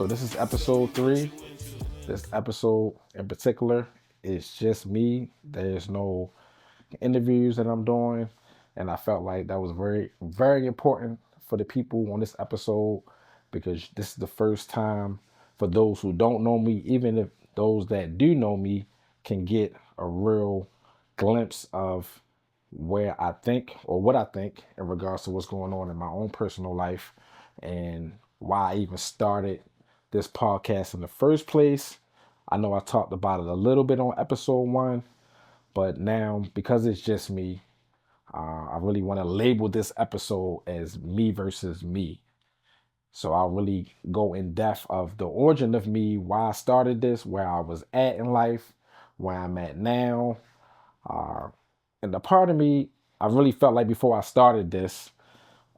So this is episode 3. This episode in particular is just me. There's no interviews that I'm doing. And I felt like that was very, very important for the people on this episode because this is the first time for those who don't know me, even if those that do know me can get a real glimpse of where I think or what I think in regards to what's going on in my own personal life and why I even started this podcast in the first place. I know I talked about it a little bit on episode 1, but now because it's just me, I really want to label this episode as me versus me. So I'll really go in depth of the origin of me, why I started this, where I was at in life, where I'm at now. Uh, and the part of me, I really felt like before I started this,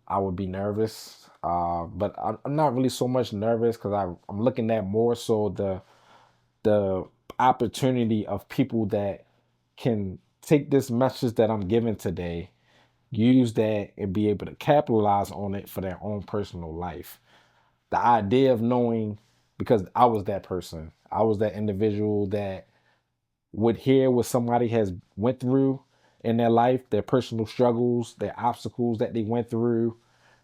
I would be nervous. But I'm not really so much nervous because I'm looking at more so the opportunity of people that can take this message that I'm giving today, use that, and be able to capitalize on it for their own personal life. The idea of knowing, because I was that person, I was that individual that would hear what somebody has went through in their life, their personal struggles, their obstacles that they went through,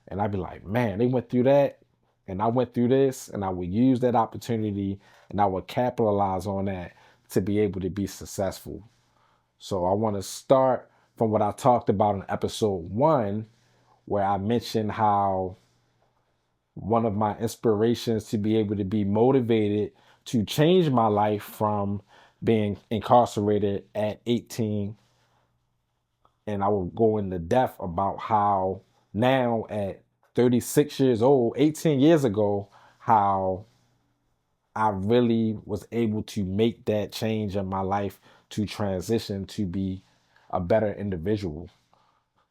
and I'd be like, man, they went through that, and I went through this, and I would use that opportunity, and I would capitalize on that to be able to be successful. So I want to start from what I talked about in episode 1, where I mentioned how one of my inspirations to be able to be motivated to change my life from being incarcerated at 18. And I will go into depth about how now at 36 years old, 18 years ago, how I really was able to make that change in my life to transition to be a better individual.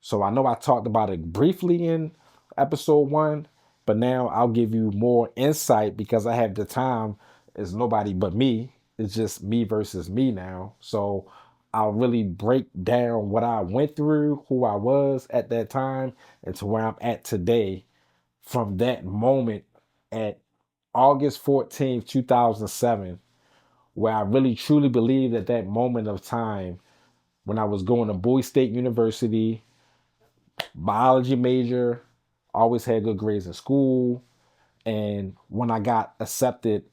So I know I talked about it briefly in episode 1, but now I'll give you more insight because I have the time. It's nobody but me. It's just me versus me now. So I'll really break down what I went through, who I was at that time, and to where I'm at today from that moment at August 14th, 2007, where I really truly believe at that moment of time when I was going to Bowie State University, biology major, always had good grades in school. And when I got accepted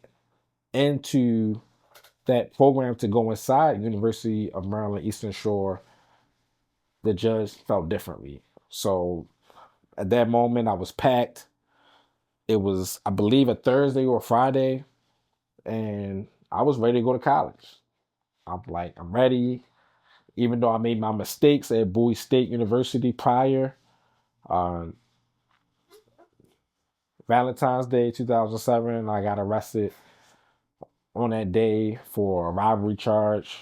into that program to go inside University of Maryland Eastern Shore, the judge felt differently. So at that moment, I was packed. It was, I believe, a Thursday or a Friday, and I was ready to go to college. I'm like, I'm ready. Even though I made my mistakes at Bowie State University prior, uh, Valentine's Day 2007, I got arrested on that day for a robbery charge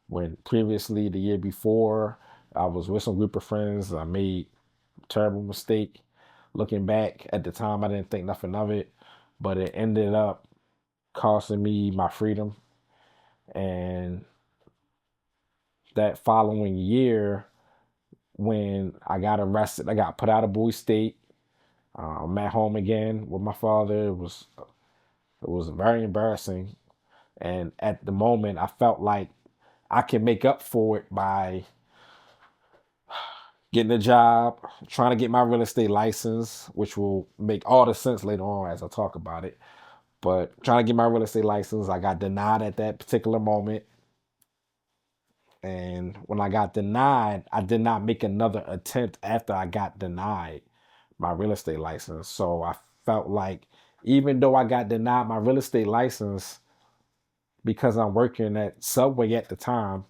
when previously the year before I was with some group of friends. I made a terrible mistake. Looking back at the time, I didn't think nothing of it, but it ended up costing me my freedom. And that following year, when I got arrested, I got put out of Bowie State. I'm at home again with my father. It was very embarrassing. And at the moment, I felt like I can make up for it by getting a job, trying to get my real estate license, which will make all the sense later on as I talk about it. But trying to get my real estate license, I got denied at that particular moment. And when I got denied, I did not make another attempt after I got denied my real estate license. So I felt like even though I got denied my real estate license because I'm working at Subway at the time,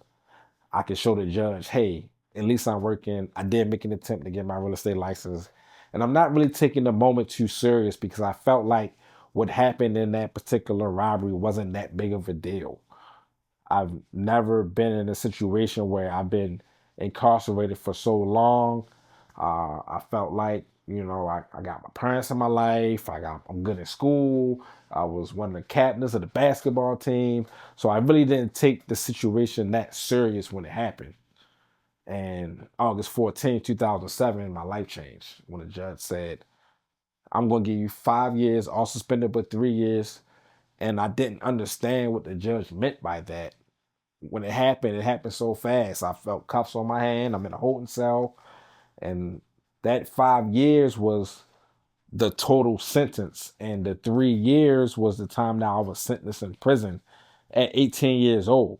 I could show the judge, hey, at least I'm working. I did make an attempt to get my real estate license. And I'm not really taking the moment too serious because I felt like what happened in that particular robbery wasn't that big of a deal. I've never been in a situation where I've been incarcerated for so long. I felt like, I got my parents in my life. I'm good in school. I was one of the captains of the basketball team. So I really didn't take the situation that serious when it happened. And August 14th, 2007, my life changed when the judge said, I'm going to give you 5 years, all suspended but 3 years. And I didn't understand what the judge meant by that. When it happened so fast. I felt cuffs on my hand. I'm in a holding cell. And that 5 years was the total sentence. And the 3 years was the time that I was sentenced in prison at 18 years old.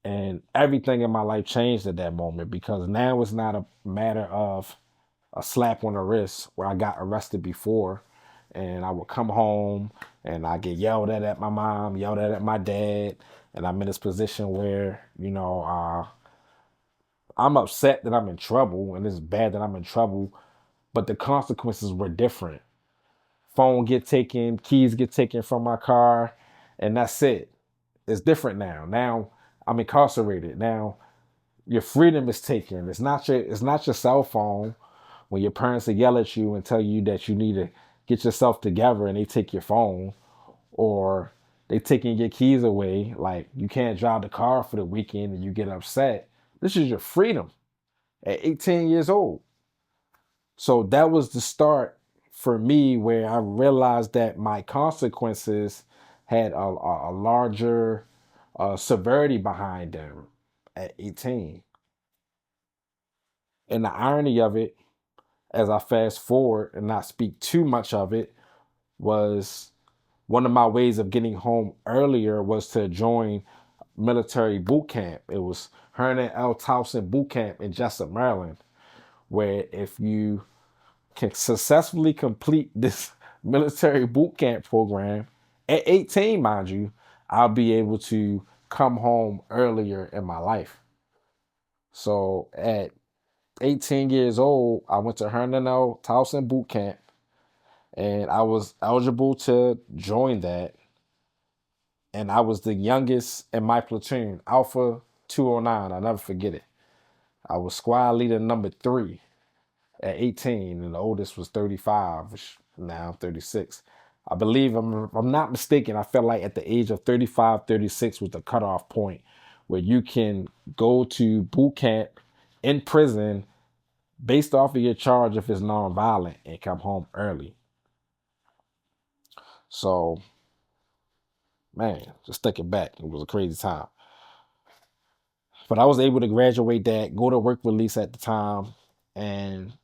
And everything in my life changed at that moment, because now it's not a matter of a slap on the wrist where I got arrested before and I would come home and I get yelled at my mom, yelled at my dad. And I'm in this position where, I'm upset that I'm in trouble and it's bad that I'm in trouble, but the consequences were different. Phone get taken, keys get taken from my car, and that's it. It's different now. Now I'm incarcerated. Now your freedom is taken. It's not your cell phone when your parents will yell at you and tell you that you need to get yourself together and they take your phone, or they taking your keys away. Like, you can't drive the car for the weekend and you get upset. This is your freedom at 18 years old. So that was the start for me where I realized that my consequences had a larger severity behind them at 18. And the irony of it, as I fast forward and not speak too much of it, was one of my ways of getting home earlier was to join military boot camp. It was Hernan L. Towson boot camp in Jessup, Maryland, where if you can successfully complete this military boot camp program at 18, mind you, I'll be able to come home earlier in my life. So at 18 years old, I went to Hernan L. Towson boot camp, and I was eligible to join that. And I was the youngest in my platoon, Alpha 209. I'll never forget it. I was squad leader number 3 at 18, and the oldest was 35, which now I'm 36. I believe, if I'm not mistaken, I felt like at the age of 35, 36 was the cutoff point where you can go to boot camp in prison based off of your charge if it's nonviolent and come home early. So, man, just thinking back, it was a crazy time. But I was able to graduate that, go to work release at the time, and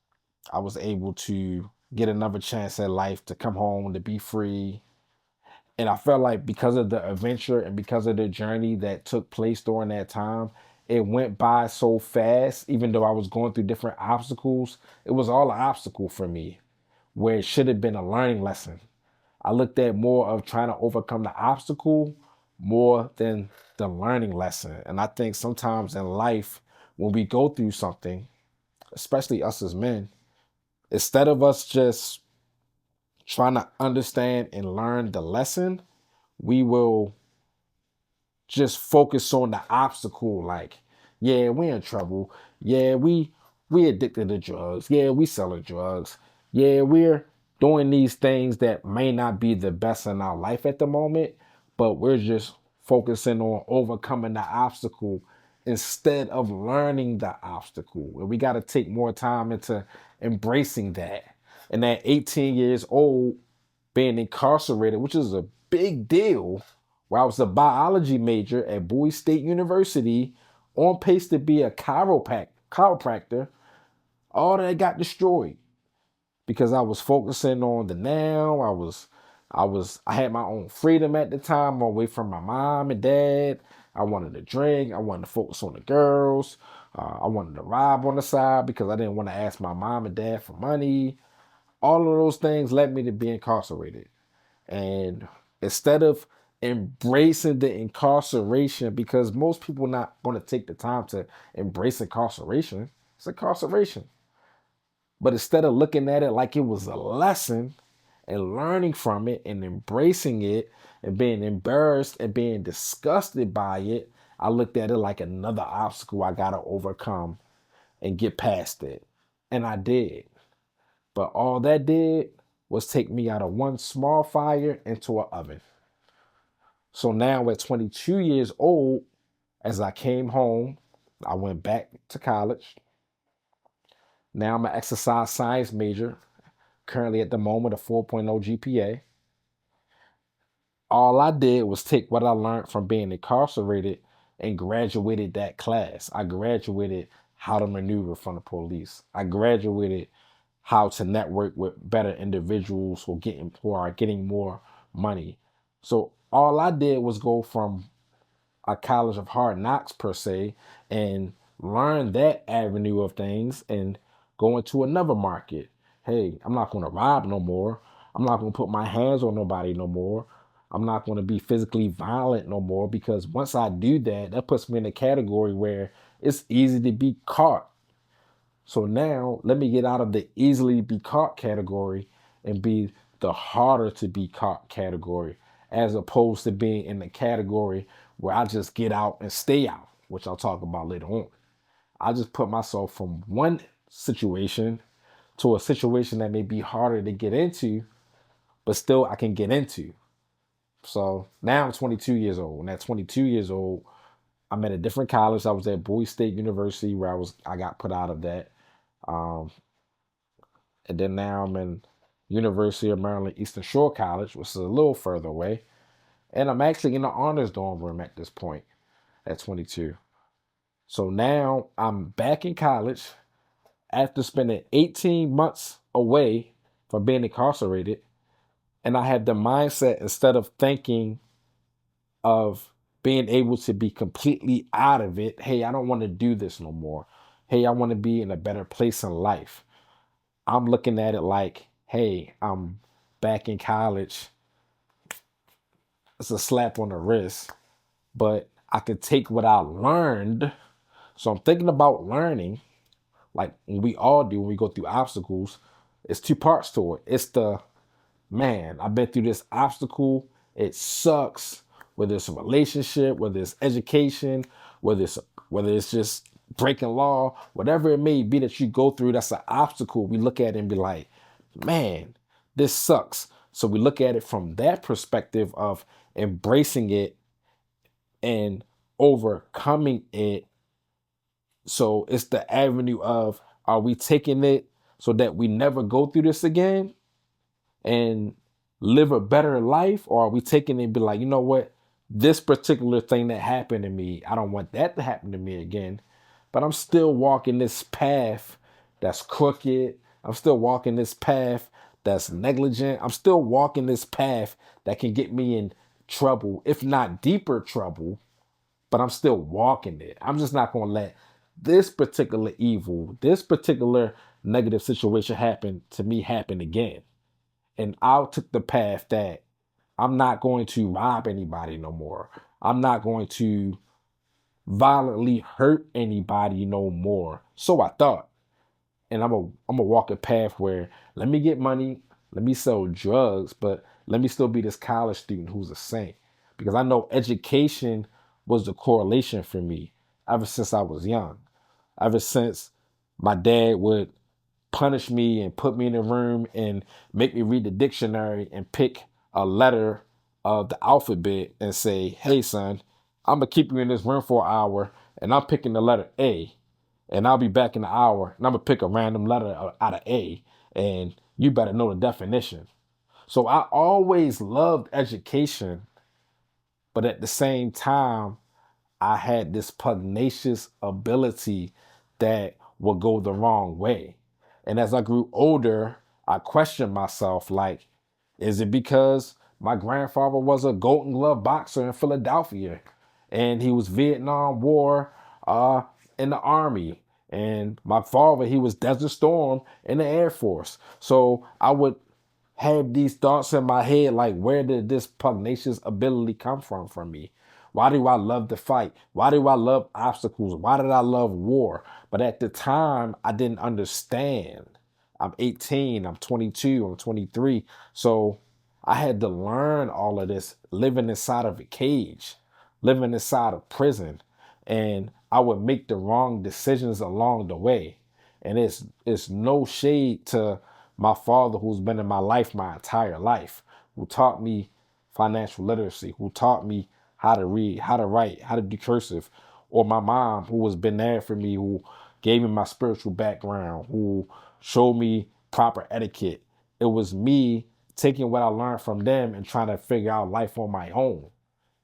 I was able to get another chance at life to come home, to be free. And I felt like because of the adventure and because of the journey that took place during that time, it went by so fast. Even though I was going through different obstacles, it was all an obstacle for me, where it should have been a learning lesson. I looked at more of trying to overcome the obstacle more than the learning lesson. And I think sometimes in life, when we go through something, especially us as men, instead of us just trying to understand and learn the lesson, we will just focus on the obstacle. Like, yeah, we're in trouble. Yeah, we addicted to drugs. Yeah, we selling drugs. Yeah, we're doing these things that may not be the best in our life at the moment, but we're just focusing on overcoming the obstacle instead of learning the obstacle. And we got to take more time into embracing that. And at 18 years old, being incarcerated, which is a big deal, where I was a biology major at Bowie State University, on pace to be a chiropractor, all that got destroyed because I was focusing on the now. I had my own freedom at the time, away from my mom and dad. I wanted to drink. I wanted to focus on the girls. I wanted to rob on the side because I didn't want to ask my mom and dad for money. All of those things led me to be incarcerated. And instead of embracing the incarceration, because most people not going to take the time to embrace incarceration, it's incarceration. But instead of looking at it like it was a lesson and learning from it and embracing it and being embarrassed and being disgusted by it, I looked at it like another obstacle I got to overcome and get past it. And I did. But all that did was take me out of one small fire into an oven. So now at 22 years old, as I came home, I went back to college. Now I'm an exercise science major, currently at the moment a 4.0 GPA. All I did was take what I learned from being incarcerated and graduated that class. I graduated how to maneuver from the police. I graduated how to network with better individuals who are getting more money. So all I did was go from a college of hard knocks per se and learn that avenue of things and go into another market. Hey, I'm not going to rob no more. I'm not going to put my hands on nobody no more. I'm not going to be physically violent no more, because once I do that, that puts me in a category where it's easy to be caught. So now let me get out of the easily be caught category and be the harder to be caught category, as opposed to being in the category where I just get out and stay out, which I'll talk about later on. I just put myself from one situation to a situation that may be harder to get into, but still I can get into. So now I'm 22 years old. And at 22 years old, I'm at a different college. I was at Bowie State University, where I got put out of that. Um, and then now I'm in University of Maryland Eastern Shore College, which is a little further away. And I'm actually in the honors dorm room at this point at 22. So now I'm back in college after spending 18 months away from being incarcerated. And I had the mindset, instead of thinking of being able to be completely out of it, hey, I don't want to do this no more. Hey, I want to be in a better place in life. I'm looking at it like, hey, I'm back in college. It's a slap on the wrist, but I could take what I learned. So I'm thinking about learning, like we all do when we go through obstacles. It's two parts to it. It's the, man, I've been through this obstacle. It sucks. Whether it's a relationship, whether it's education, whether it's just breaking law, whatever it may be that you go through, that's an obstacle. We look at it and be like, man, this sucks. So we look at it from that perspective of embracing it and overcoming it. So it's the avenue of, are we taking it so that we never go through this again and live a better life? Or are we taking it and be like, you know what? This particular thing that happened to me, I don't want that to happen to me again. But I'm still walking this path that's crooked. I'm still walking this path that's negligent. I'm still walking this path that can get me in trouble, if not deeper trouble, but I'm still walking it. I'm just not going to let this particular evil, this particular negative situation happen to me happen again. And I took the path that I'm not going to rob anybody no more. I'm not going to violently hurt anybody no more. So I thought. And I'm a walk a path where, let me get money, let me sell drugs, but let me still be this college student who's a saint. Because I know education was the correlation for me ever since I was young. Ever since my dad would punish me and put me in a room and make me read the dictionary and pick a letter of the alphabet and say, hey, son, I'm going to keep you in this room for an hour and I'm picking the letter A. And I'll be back in an hour and I'm going to pick a random letter out of A. And you better know the definition. So I always loved education. But at the same time, I had this pugnacious ability that would go the wrong way. And as I grew older, I questioned myself, like, is it because my grandfather was a Golden Glove boxer in Philadelphia and he was Vietnam War in the Army? And my father, he was Desert Storm in the Air Force. So I would have these thoughts in my head, like, where did this pugnacious ability come from me? Why do I love to fight? Why do I love obstacles? Why did I love war? But at the time, I didn't understand. I'm 18, I'm 22, I'm 23. So I had to learn all of this living inside of a cage, living inside of prison. And I would make the wrong decisions along the way. And it's no shade to my father, who's been in my life my entire life, who taught me financial literacy, who taught me how to read, how to write, how to do cursive, or my mom, who has been there for me, who gave me my spiritual background, who showed me proper etiquette. It was me taking what I learned from them and trying to figure out life on my own.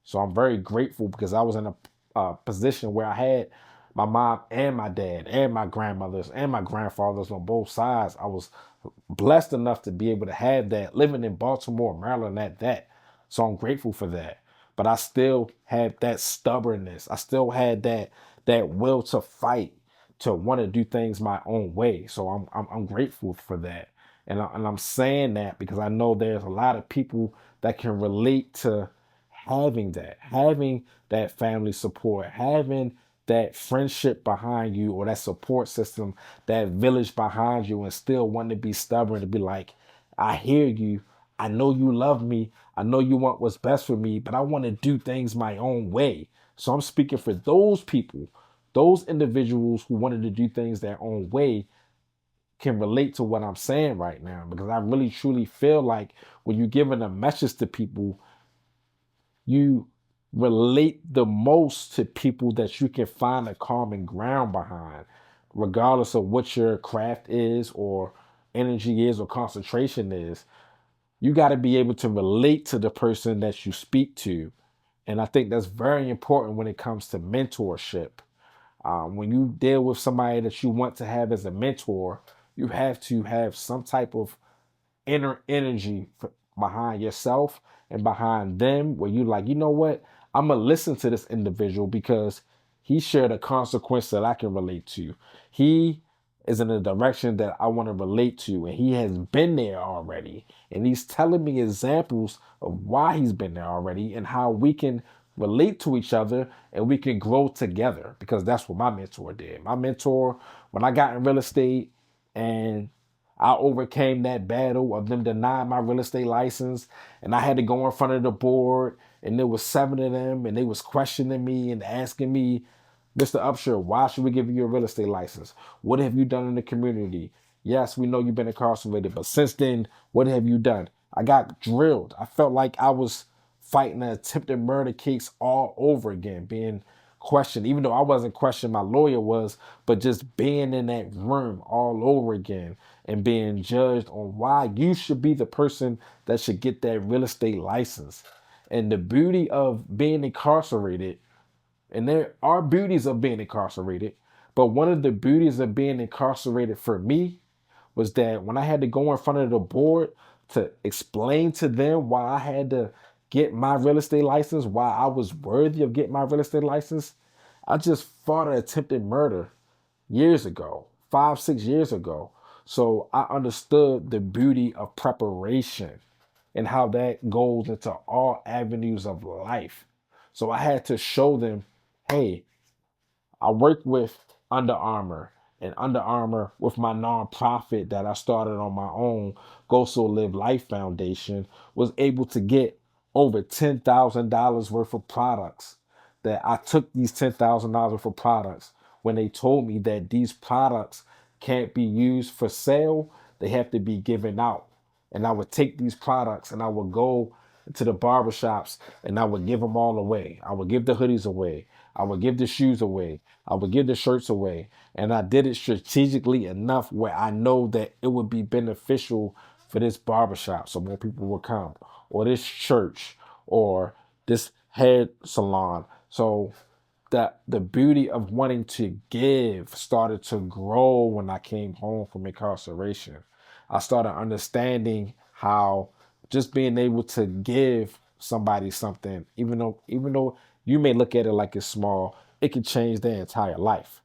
So I'm very grateful because I was in a position where I had my mom and my dad and my grandmothers and my grandfathers on both sides. I was blessed enough to be able to have that living in Baltimore, Maryland at that. So I'm grateful for that. But I still had that stubbornness. I still had that will to fight, to want to do things my own way. So I'm grateful for that. And I'm saying that because I know there's a lot of people that can relate to having that family support, having that friendship behind you or that support system, that village behind you, and still wanting to be stubborn to be like, I hear you. I know you love me. I know you want what's best for me, but I want to do things my own way. So I'm speaking for those people, those individuals who wanted to do things their own way can relate to what I'm saying right now because I really truly feel like when you're giving a message to people, you relate the most to people that you can find a common ground behind, regardless of what your craft is or energy is or concentration is. You got to be able to relate to the person that you speak to. And I think that's very important when it comes to mentorship. When you deal with somebody that you want to have as a mentor, you have to have some type of inner energy behind yourself and behind them where you like, you know what? I'm going to listen to this individual because he shared a consequence that I can relate to. He is in a direction that I want to relate to, and he has been there already. And he's telling me examples of why he's been there already and how we can relate to each other and we can grow together because that's what my mentor did. My mentor, when I got in real estate and I overcame that battle of them denying my real estate license, and I had to go in front of the board, and there was 7 of them, and they was questioning me and asking me, Mr. Upshur, why should we give you a real estate license? What have you done in the community? Yes, we know you've been incarcerated, but since then, what have you done? I got drilled. I felt like I was fighting an attempted murder case all over again, being questioned, even though I wasn't questioned, my lawyer was, but just being in that room all over again and being judged on why you should be the person that should get that real estate license. And the beauty of being incarcerated, and there are beauties of being incarcerated, but one of the beauties of being incarcerated for me was that when I had to go in front of the board to explain to them why I had to get my real estate license, why I was worthy of getting my real estate license, I just fought an attempted murder years ago, 5, 6 years ago. So I understood the beauty of preparation and how that goes into all avenues of life. So I had to show them, hey, I work with Under Armour, and Under Armour with my nonprofit that I started on my own, Go So Live Life Foundation, was able to get over $10,000 worth of products. That I took these $10,000 worth of products when they told me that these products can't be used for sale, they have to be given out. And I would take these products and I would go to the barbershops and I would give them all away. I would give the hoodies away. I would give the shoes away. I would give the shirts away. And I did it strategically enough where I know that it would be beneficial for this barbershop so more people will come, or this church, or this hair salon. So the beauty of wanting to give started to grow when I came home from incarceration. I started understanding how just being able to give somebody something, even though you may look at it like it's small, it could change their entire life.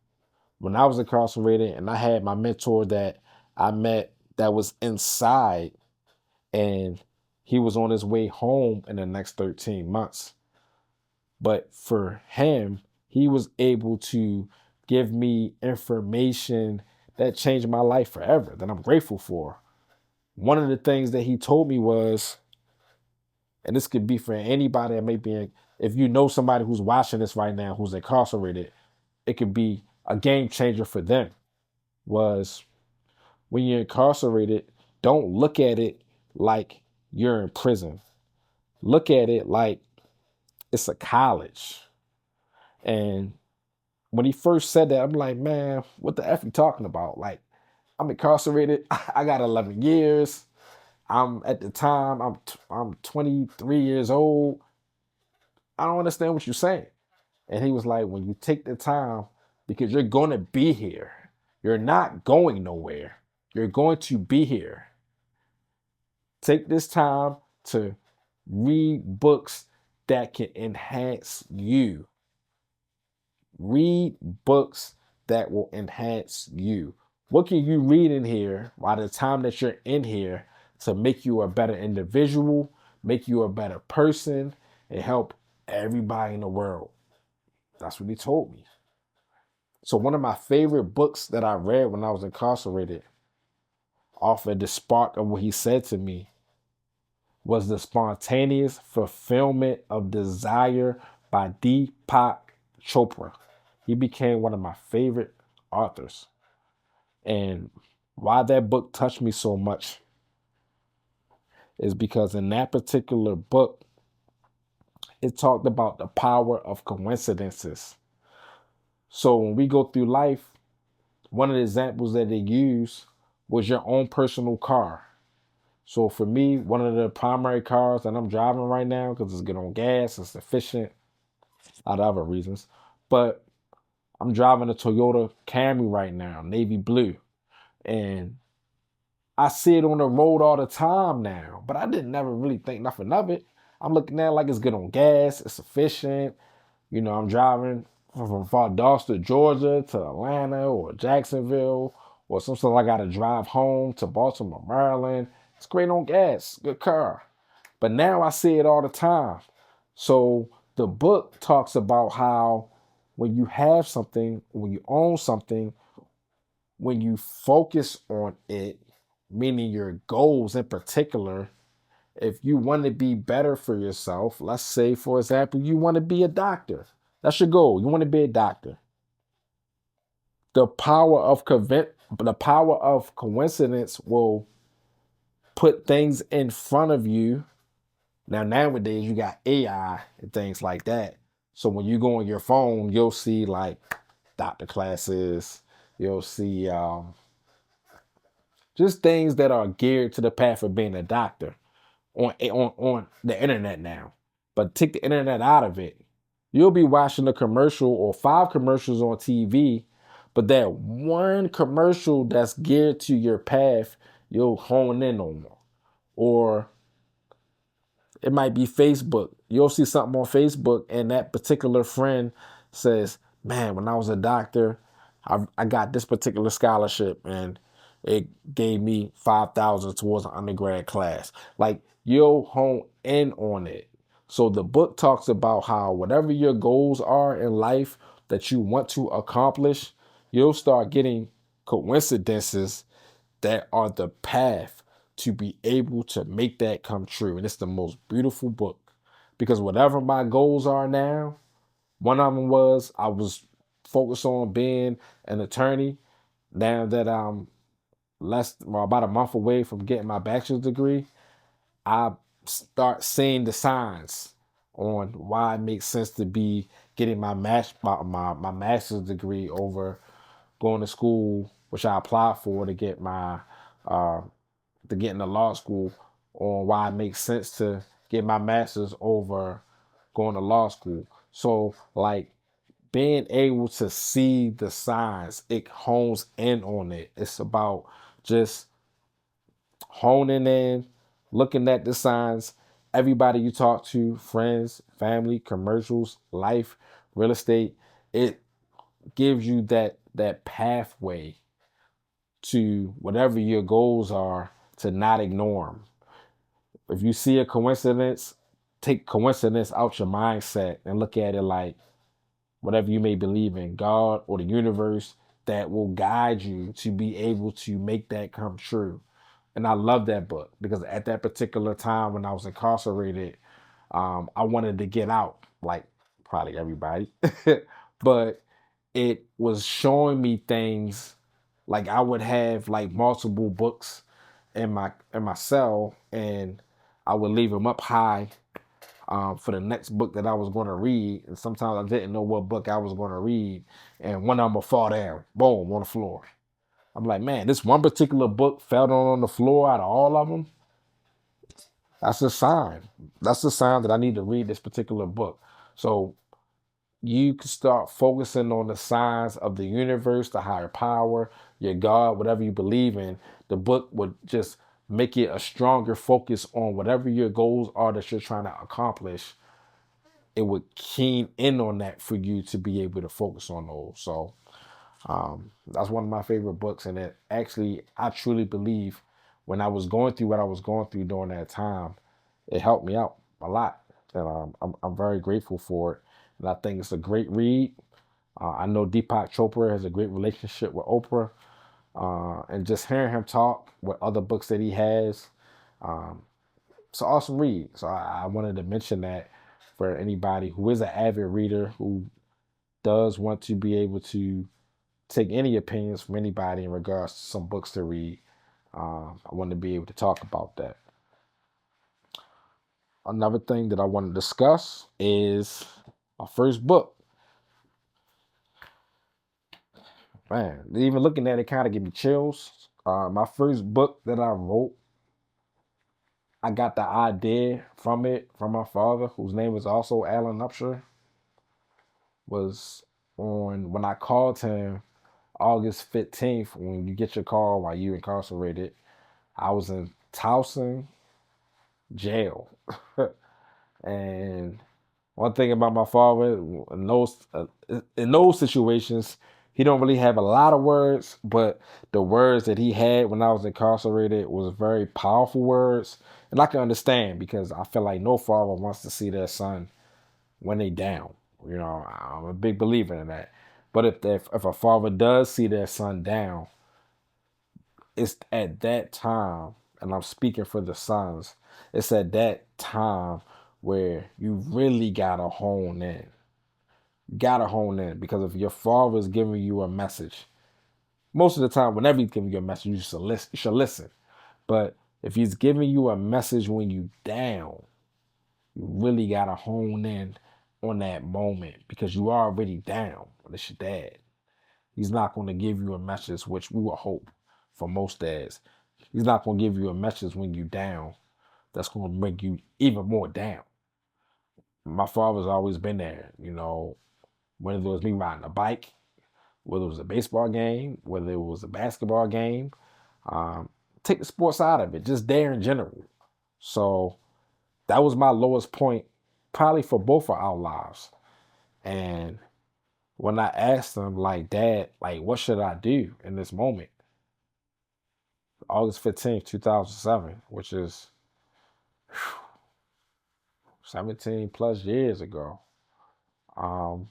When I was incarcerated and I had my mentor that I met that was inside and he was on his way home in the next 13 months. But for him, he was able to give me information that changed my life forever, that I'm grateful for. One of the things that he told me was, and this could be for anybody that may be in, if you know somebody who's watching this right now who's incarcerated, it could be a game changer for them, was when you're incarcerated, don't look at it like you're in prison. Look at it like it's a college. And when he first said that, I'm like, man, what the F you talking about? Like, I'm incarcerated. I got 11 years. I'm at the time, I'm 23 years old. I don't understand what you're saying. And he was like, when you take the time, because you're going to be here, you're not going nowhere. You're going to be here. Take this time to read books that can enhance you. Read books that will enhance you. What can you read in here by the time that you're in here to make you a better individual, make you a better person, and help everybody in the world? That's what he told me. So one of my favorite books that I read when I was incarcerated, off of the spark of what he said to me, was The Spontaneous Fulfillment of Desire by Deepak Chopra. He became one of my favorite authors. And why that book touched me so much is because in that particular book, it talked about the power of coincidences. So when we go through life, one of the examples that they use was your own personal car. So for me, one of the primary cars that I'm driving right now, because it's good on gas, it's efficient, a lot of other reasons, but I'm driving a Toyota Camry right now, navy blue, and I see it on the road all the time now, but I didn't never really think nothing of it. I'm looking at it like it's good on gas, it's efficient. I'm driving from Valdosta, Georgia to Atlanta or Jacksonville, or sometimes I got to drive home to Baltimore, Maryland. It's great on gas, good car. But now I see it all the time. So the book talks about how when you have something, when you own something, when you focus on it, meaning your goals in particular, if you want to be better for yourself, let's say, for example, you want to be a doctor. That's your goal. You want to be a doctor. The power of coincidence will put things in front of you. Now, nowadays, you got AI and things like that. So when you go on your phone, you'll see like doctor classes. You'll see just things that are geared to the path of being a doctor on the internet now. But take the internet out of it. You'll be watching a commercial or 5 commercials on TV, but that one commercial that's geared to your path, you'll hone in on. Or it might be Facebook. You'll see something on Facebook, and that particular friend says, man, when I was a doctor, I got this particular scholarship, and it gave me 5,000 towards an undergrad class. Like, you'll hone in on it. So the book talks about how whatever your goals are in life that you want to accomplish, you'll start getting coincidences that are the path to be able to make that come true. And it's the most beautiful book, because whatever my goals are now, one of them was I was focused on being an attorney. Now that I'm about a month away from getting my bachelor's degree, I start seeing the signs on why it makes sense to be getting my master's degree over going to school, which I applied for to get to get into law school, on why it makes sense to get my master's over going to law school. So like being able to see the signs, it hones in on it. It's about just honing in, looking at the signs. Everybody you talk to, friends, family, commercials, life, real estate, it gives you that pathway to whatever your goals are, to not ignore them. If you see a coincidence, take coincidence out your mindset and look at it like whatever you may believe in, God or the universe, that will guide you to be able to make that come true. And I love that book because at that particular time when I was incarcerated, I wanted to get out, like probably everybody, but it was showing me things. Like I would have like multiple books in my cell, and I would leave them up high for the next book that I was going to read. And sometimes I didn't know what book I was going to read, and one of them would fall down, boom, on the floor. I'm like, man, this one particular book fell down on the floor out of all of them. That's a sign. That's a sign that I need to read this particular book. So you can start focusing on the signs of the universe, the higher power, your God, whatever you believe in. The book would just make it a stronger focus on whatever your goals are that you're trying to accomplish. It would keen in on that for you to be able to focus on those. So that's one of my favorite books. And it actually, I truly believe when I was going through what I was going through during that time, it helped me out a lot. And I'm very grateful for it. And I think it's a great read. I know Deepak Chopra has a great relationship with Oprah. And just hearing him talk with other books that he has, um, it's an awesome read. So I wanted to mention that for anybody who is an avid reader who does want to be able to take any opinions from anybody in regards to some books to read. I want to be able to talk about that. Another thing that I want to discuss is my first book. Man, even looking at it kind of give me chills. My first book that I wrote, I got the idea from it from my father, whose name is also Alan Upshur, was on when I called him August 15th, when you get your call while you incarcerated. I was in Towson jail. And one thing about my father, in those situations, he don't really have a lot of words, but the words that he had when I was incarcerated was very powerful words. And I can understand because I feel like no father wants to see their son when they down. You know, I'm a big believer in that. But if a father does see their son down, it's at that time, and I'm speaking for the sons, it's at that time where you really gotta hone in. Gotta hone in, because if your father is giving you a message, most of the time, whenever he's giving you a message, you should listen. But if he's giving you a message when you down, you really gotta hone in on that moment because you are already down. But it's your dad. He's not going to give you a message, which we would hope for most dads. He's not going to give you a message when you down that's going to bring you even more down. My father's always been there, you know, whether it was me riding a bike, whether it was a baseball game, whether it was a basketball game. Um, Take the sports out of it, just there in general. So that was my lowest point, probably for both of our lives. And when I asked him, like, Dad, like, what should I do in this moment? August 15th, 2007, which is 17 plus years ago. Um,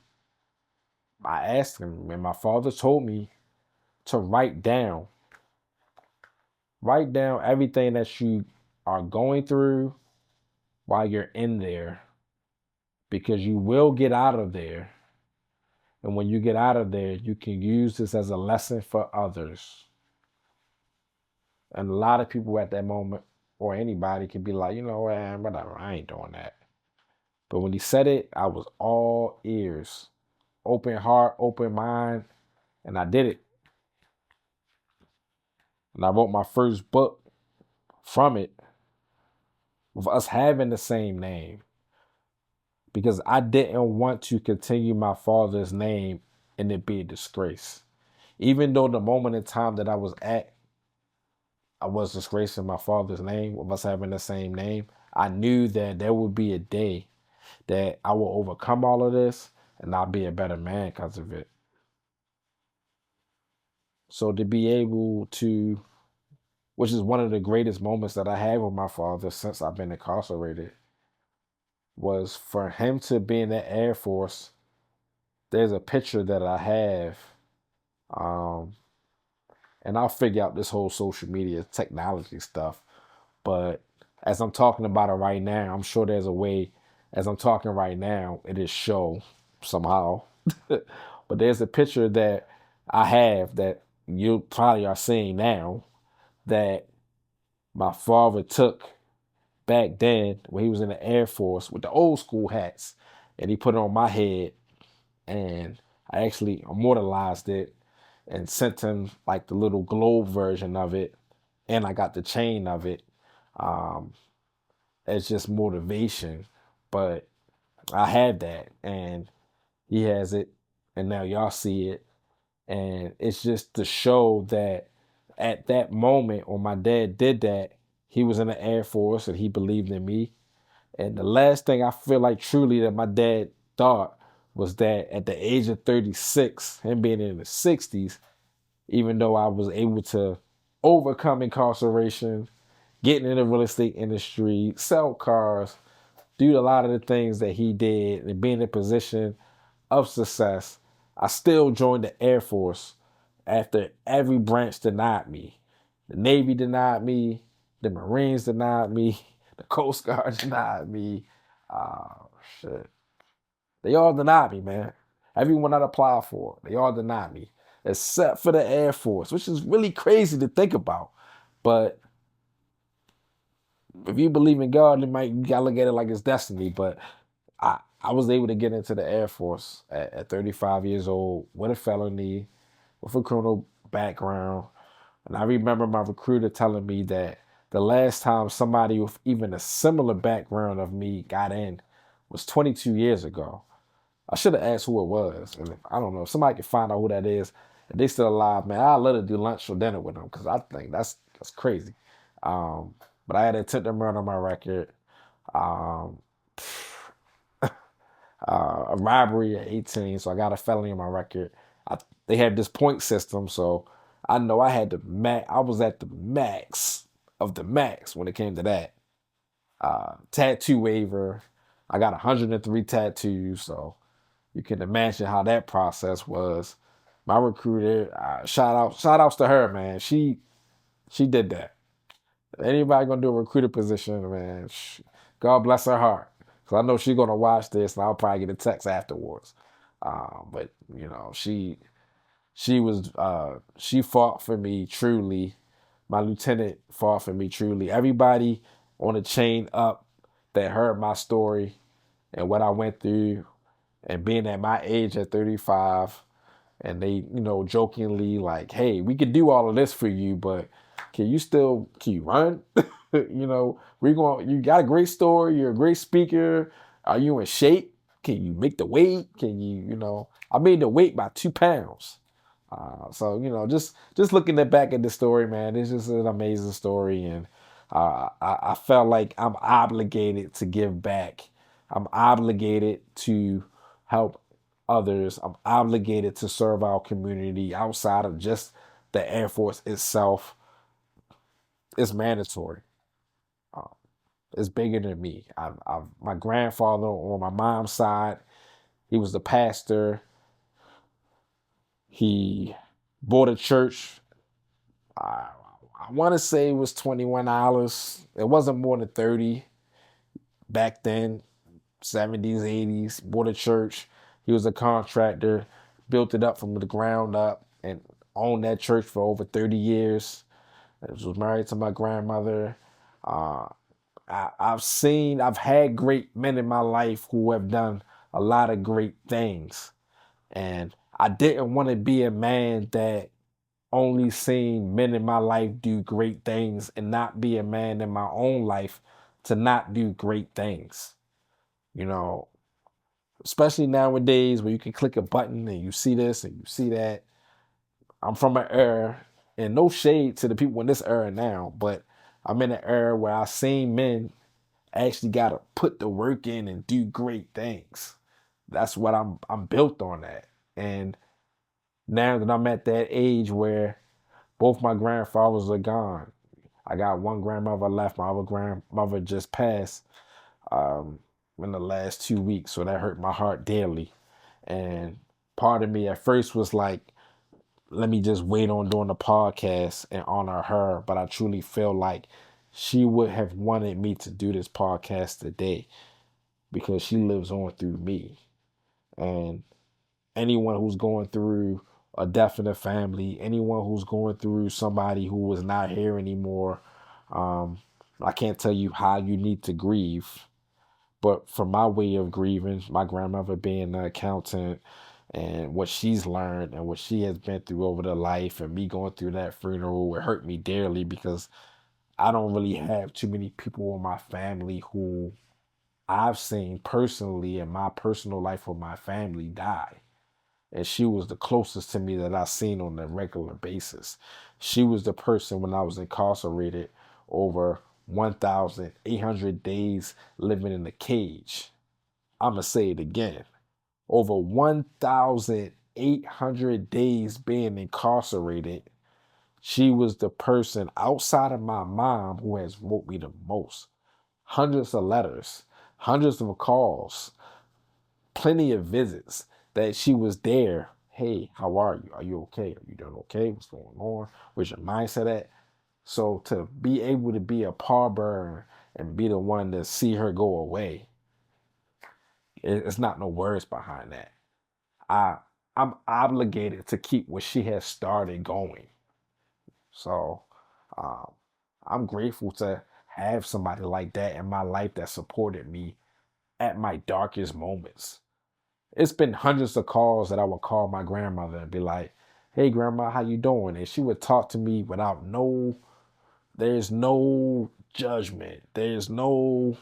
I asked him, and my father told me to write down everything that you are going through while you're in there, because you will get out of there. And when you get out of there, you can use this as a lesson for others. And a lot of people at that moment, or anybody, could be like, you know, whatever, I ain't doing that. But when he said it, I was all ears, open heart, open mind, and I did it. And I wrote my first book from it, with us having the same name, because I didn't want to continue my father's name and it be a disgrace. Even though the moment in time that I was at, I was disgracing my father's name with us having the same name, I knew that there would be a day that I will overcome all of this and I'll be a better man because of it. So to be able to, which is one of the greatest moments that I had with my father since I've been incarcerated, was for him to be in the Air Force. There's a picture that I have, um, and I'll figure out this whole social media technology stuff. But as I'm talking about it right now, I'm sure there's a way, as I'm talking right now, it is show somehow. But there's a picture that I have that you probably are seeing now that my father took back then when he was in the Air Force with the old school hats, and he put it on my head, and I actually immortalized it and sent him like the little globe version of it, and I got the chain of it. Um, as just motivation, but I had that, and he has it, and now y'all see it, and it's just to show that at that moment when my dad did that, he was in the Air Force and he believed in me. And the last thing I feel like truly that my dad thought was that at the age of 36, him being in the 60s, even though I was able to overcome incarceration, getting in the real estate industry, sell cars, do a lot of the things that he did, and be in a position of success, I still joined the Air Force after every branch denied me. The Navy denied me, the Marines denied me, the Coast Guard denied me. Oh, shit. They all denied me, man. Everyone I'd applied for, they all denied me, except for the Air Force, which is really crazy to think about. But if you believe in God, you gotta look at it like it's destiny. But I was able to get into the Air Force at 35 years old with a felony, with a criminal background. And I remember my recruiter telling me that the last time somebody with even a similar background of me got in was 22 years ago. I should have asked who it was. And if, I don't know, if somebody can find out who that is, if they still alive, man, I'd love to do lunch or dinner with them because I think that's crazy. Um, but I had attempted murder on my record. Um, a robbery at 18, so I got a felony on my record. They had this point system, so I know I had the max. I was at the max of the max when it came to that. Tattoo waiver. I got 103 tattoos, so you can imagine how that process was. My recruiter, shout outs to her, man. She did that. Anybody gonna do a recruiter position, man? God bless her heart. Cause I know she's gonna watch this, and I'll probably get a text afterwards. But you know, she fought for me truly. My lieutenant fought for me truly. Everybody on the chain up that heard my story and what I went through, and being at my age at 35, and they, jokingly like, "Hey, we could do all of this for you, but can you run? You got a great story. You're a great speaker. Are you in shape? Can you make the weight? I made the weight by 2 pounds. So just looking back at the story, man, it's just an amazing story, and I felt like I'm obligated to give back. I'm obligated to help others. I'm obligated to serve our community outside of just the Air Force itself. It's mandatory. Uh, it's bigger than me. My grandfather on my mom's side, he was the pastor. He bought a church. I want to say it was $21. It wasn't more than 30 back then, 70s, 80s. Bought a church. He was a contractor, built it up from the ground up, and owned that church for over 30 years. I was married to my grandmother. Uh, I've had great men in my life who have done a lot of great things. And I didn't want to be a man that only seen men in my life do great things and not be a man in my own life to not do great things. You know, especially nowadays where you can click a button and you see this and you see that. I'm from an era, and no shade to the people in this era now, but I'm in an era where I've seen men actually gotta put the work in and do great things. That's what I'm built on that. And now that I'm at that age where both my grandfathers are gone, I got one grandmother left. My other grandmother just passed um, in the last 2 weeks, so that hurt my heart dearly. And part of me at first was like, let me just wait on doing the podcast and honor her. But I truly feel like she would have wanted me to do this podcast today because she lives on through me. And anyone who's going through a death in the family, anyone who's going through somebody who is not here anymore, um, I can't tell you how you need to grieve. But for my way of grieving, my grandmother being an accountant and what she's learned and what she has been through over the life, and me going through that funeral, it hurt me dearly because I don't really have too many people in my family who I've seen personally in my personal life with my family die. And she was the closest to me that I seen on a regular basis. She was the person when I was incarcerated over 1,800 days living in a cage. I'm going to say it again. Over 1,800 days being incarcerated. She was the person outside of my mom who has wrote me the most. Hundreds of letters, hundreds of calls, plenty of visits that she was there. Hey, how are you? Are you okay? Are you doing okay? What's going on? Where's your mindset at? So to be able to be a pallbearer and be the one to see her go away, it's not no words behind that. I I'm obligated to keep what she has started going. So um, I'm grateful to have somebody like that in my life that supported me at my darkest moments. It's been hundreds of calls that I would call my grandmother and be like, "Hey grandma, how you doing?" And she would talk to me without there's no judgment. There's no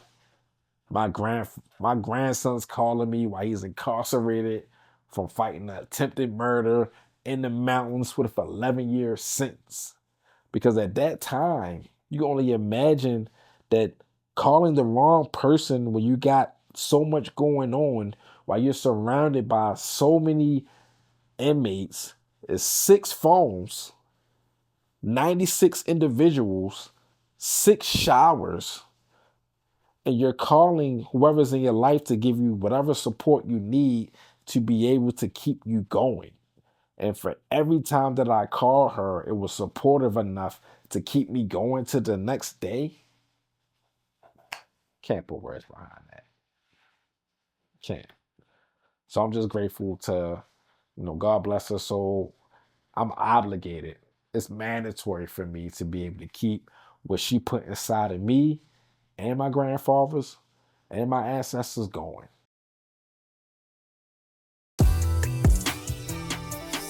my grandson's calling me while he's incarcerated from fighting an attempted murder in the mountains with an 11-year sentence. Because at that time, you can only imagine that calling the wrong person when you got so much going on, while you're surrounded by so many inmates, is 6 phones, 96 individuals, 6 showers, and you're calling whoever's in your life to give you whatever support you need to be able to keep you going. And for every time that I called her, it was supportive enough to keep me going to the next day. Can't put words behind that. Can't. So I'm just grateful to, God bless her soul. I'm obligated. It's mandatory for me to be able to keep what she put inside of me and my grandfathers and my ancestors going.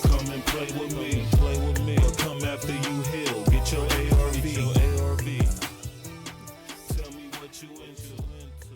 Come and play with me.